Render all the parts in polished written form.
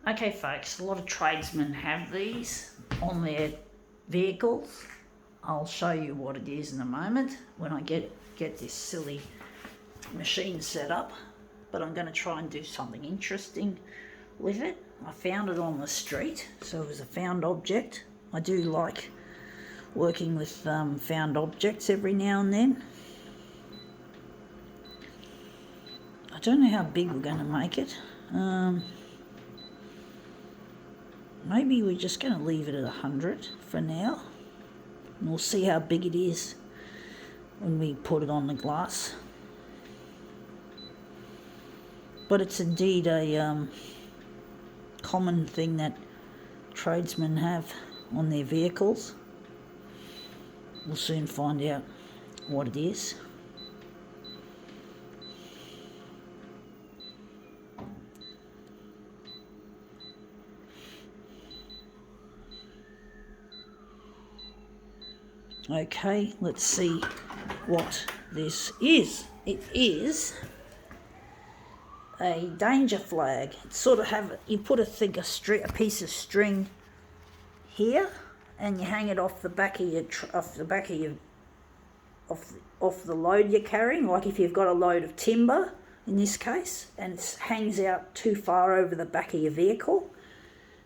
Okay folks, a lot of tradesmen have these on their vehicles. I'll show you what it is in a moment when I get this silly machine set up, but I'm going to try and do something interesting with it. I found it on the street, so it was a found object. I do like working with found objects every now and then. I don't know how big we're going to make it. Maybe we're just going to leave it at 100 for now. And we'll see how big it is when we put it on the glass. But it's indeed a common thing that tradesmen have on their vehicles. We'll soon find out what it is. Okay, let's see what this is. It is a danger flag. It's sort of you put a piece of string here, and you hang it off the back of off the load you're carrying. Like if you've got a load of timber, in this case, and it hangs out too far over the back of your vehicle.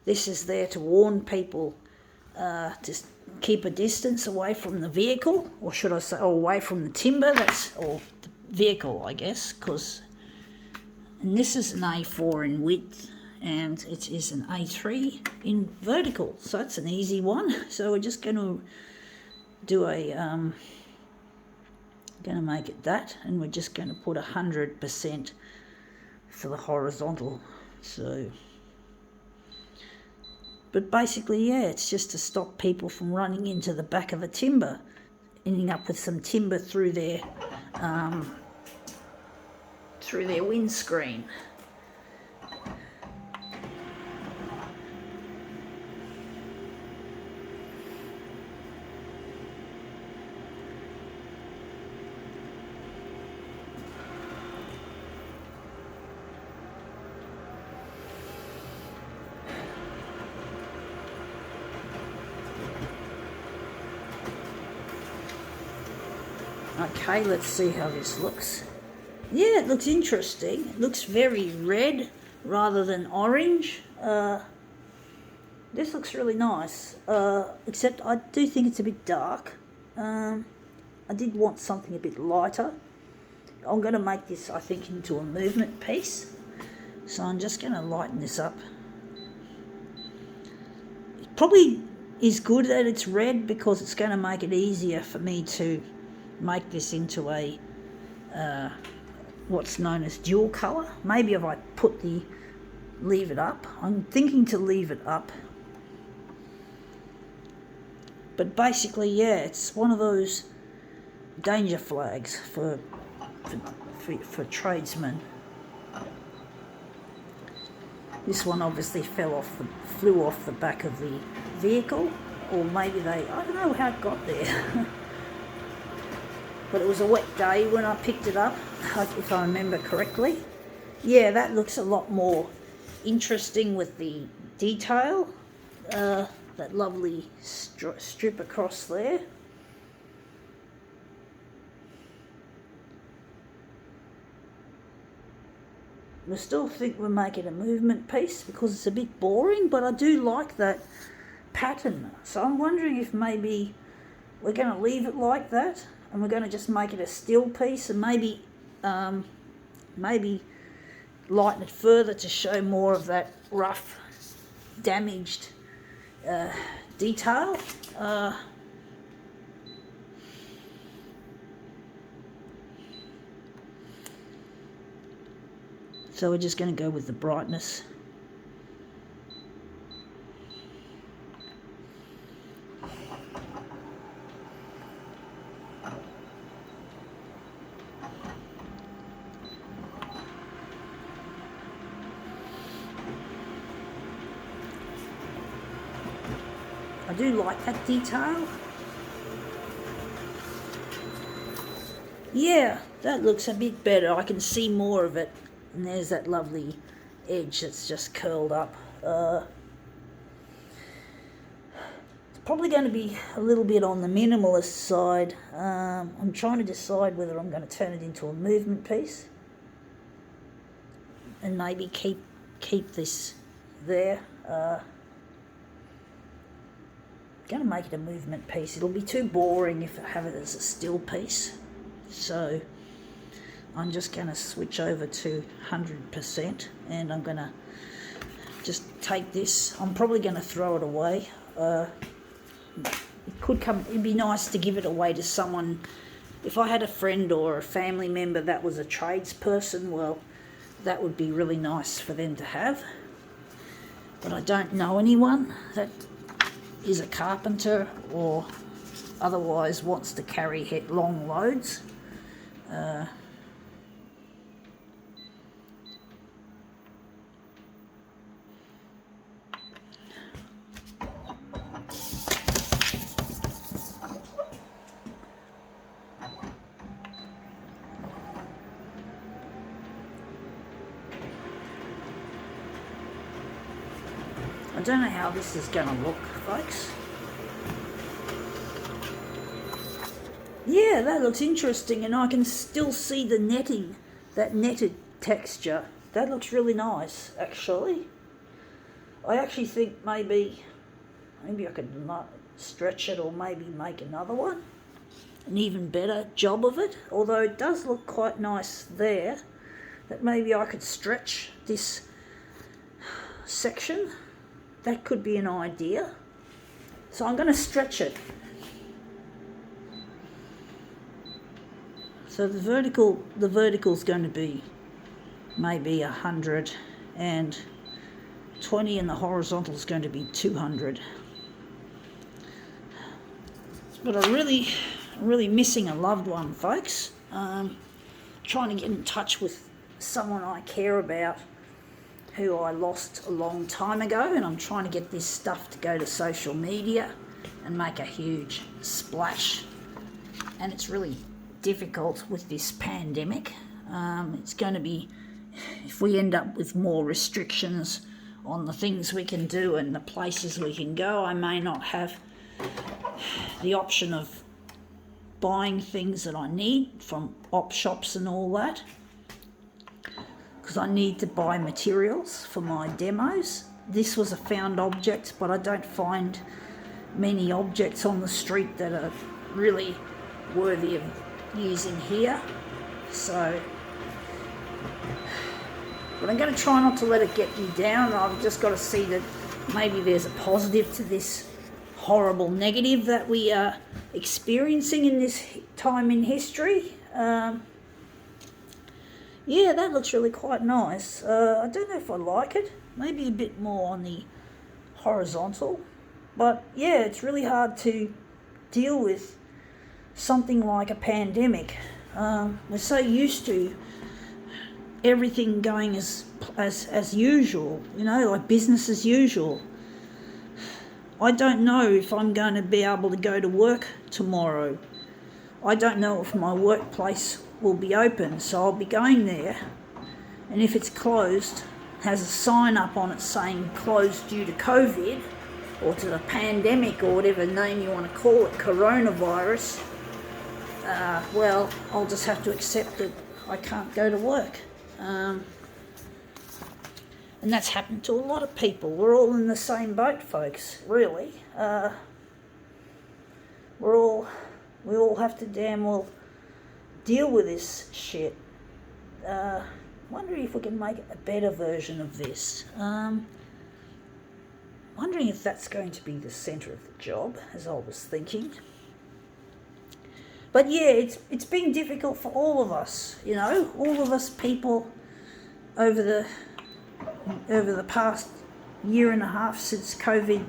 This is there to warn people to keep a distance away from the vehicle, or should I say, away from the timber, or the vehicle, I guess, and this is an A4 in width, and it is an A3 in vertical, so it's an easy one. So we're just going to do going to make it that, and we're just going to put 100% for the horizontal. So, but basically, yeah, it's just to stop people from running into the back of a timber, ending up with some timber through their windscreen. Okay, let's see how this looks. Yeah, it looks interesting. It looks very red rather than orange. This looks really nice, except I do think it's a bit dark. I did want something a bit lighter. I'm going to make this, I think, into a movement piece. So I'm just going to lighten this up. It probably is good that it's red because it's going to make it easier for me to make this into a what's known as dual colour. Maybe if I leave it up. I'm thinking to leave it up. But basically, yeah, it's one of those danger flags for tradesmen. This one obviously flew off the back of the vehicle, or maybe I don't know how it got there. But it was a wet day when I picked it up, if I remember correctly. Yeah, that looks a lot more interesting with the detail. That lovely strip across there. I still think we'll make it a movement piece because it's a bit boring, but I do like that pattern. So I'm wondering if maybe we're going to leave it like that, and we're going to just make it a still piece, and maybe lighten it further to show more of that rough, damaged detail. So we're just going to go with the brightness. I do like that detail. Yeah, that looks a bit better. I can see more of it. And there's that lovely edge that's just curled up It's probably going to be a little bit on the minimalist side. I'm trying to decide whether I'm going to turn it into a movement piece and maybe keep this there. Going to make it a movement piece. It'll be too boring if I have it as a still piece. So I'm just going to switch over to 100% and I'm going to just take this. I'm probably going to throw it away. It'd be nice to give it away to someone. If I had a friend or a family member that was a tradesperson, well, that would be really nice for them to have. But I don't know anyone that is a carpenter or otherwise wants to carry long loads. I don't know how this is going to look, folks. Yeah, that looks interesting, and I can still see the netting, that netted texture. That looks really nice, actually. I actually think maybe I could stretch it or maybe make another one. An even better job of it, although it does look quite nice there. That maybe I could stretch this section. That could be an idea. So I'm going to stretch it. So the vertical's going to be maybe 100 and 20, and the horizontal is going to be 200. But I'm really missing a loved one, folks. Trying to get in touch with someone I care about who I lost a long time ago, and I'm trying to get this stuff to go to social media and make a huge splash. And it's really difficult with this pandemic. It's going to be, if we end up with more restrictions on the things we can do and the places we can go, I may not have the option of buying things that I need from op shops and all that, because I need to buy materials for my demos. This was a found object, but I don't find many objects on the street that are really worthy of using here. So, but I'm going to try not to let it get me down. I've just got to see that maybe there's a positive to this horrible negative that we are experiencing in this time in history. Yeah, that looks really quite nice. I don't know if I like it. Maybe a bit more on the horizontal. But yeah, it's really hard to deal with something like a pandemic. We're so used to everything going as usual, like business as usual. I don't know if I'm going to be able to go to work tomorrow. I don't know if my workplace will be open, so I'll be going there, and if it's closed, has a sign up on it saying closed due to COVID or to the pandemic or whatever name you want to call it, coronavirus, well, I'll just have to accept that I can't go to work. And that's happened to a lot of people. We're all in the same boat, folks, really. We all have to damn well deal with this shit. Wondering if we can make a better version of this. Wondering if that's going to be the centre of the job, as I was thinking. But yeah, it's been difficult for all of us, all of us people over the past year and a half since COVID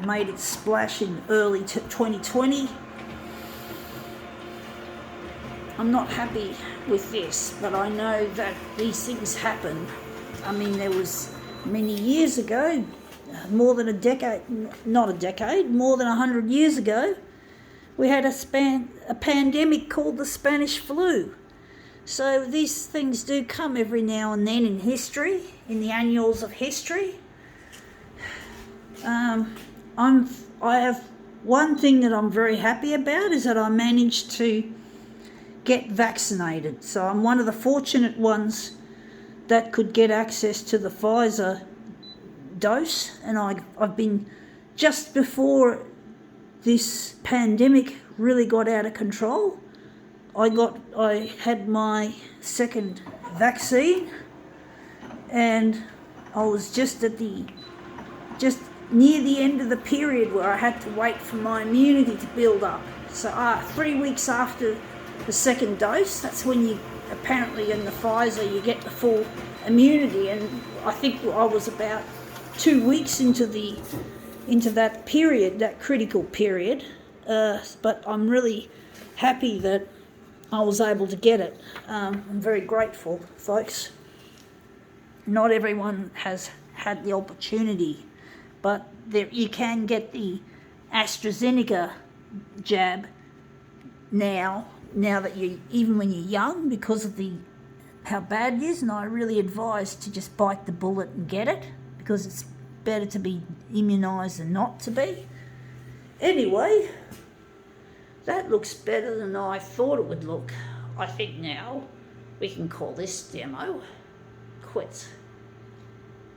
made its splash in early 2020. I'm not happy with this, but I know that these things happen. I mean, there was many years ago, more than a decade, not a decade, more than 100 years ago, we had a pandemic called the Spanish flu. So these things do come every now and then in history, in the annals of history. I have one thing that I'm very happy about is that I managed to get vaccinated. So I'm one of the fortunate ones that could get access to the Pfizer dose, and I've been, just before this pandemic really got out of control, I had my second vaccine, and I was just near the end of the period where I had to wait for my immunity to build up. So 3 weeks after the second dose, that's when you apparently in the Pfizer you get the full immunity, and I think I was about 2 weeks into that period, that critical period. But I'm really happy that I was able to get it. I'm very grateful, folks. Not everyone has had the opportunity, but you can get the AstraZeneca jab now that even when you're young, because of how bad it is, and I really advise to just bite the bullet and get it, because it's better to be immunised than not to be. Anyway, that looks better than I thought it would look. I think now we can call this demo quits.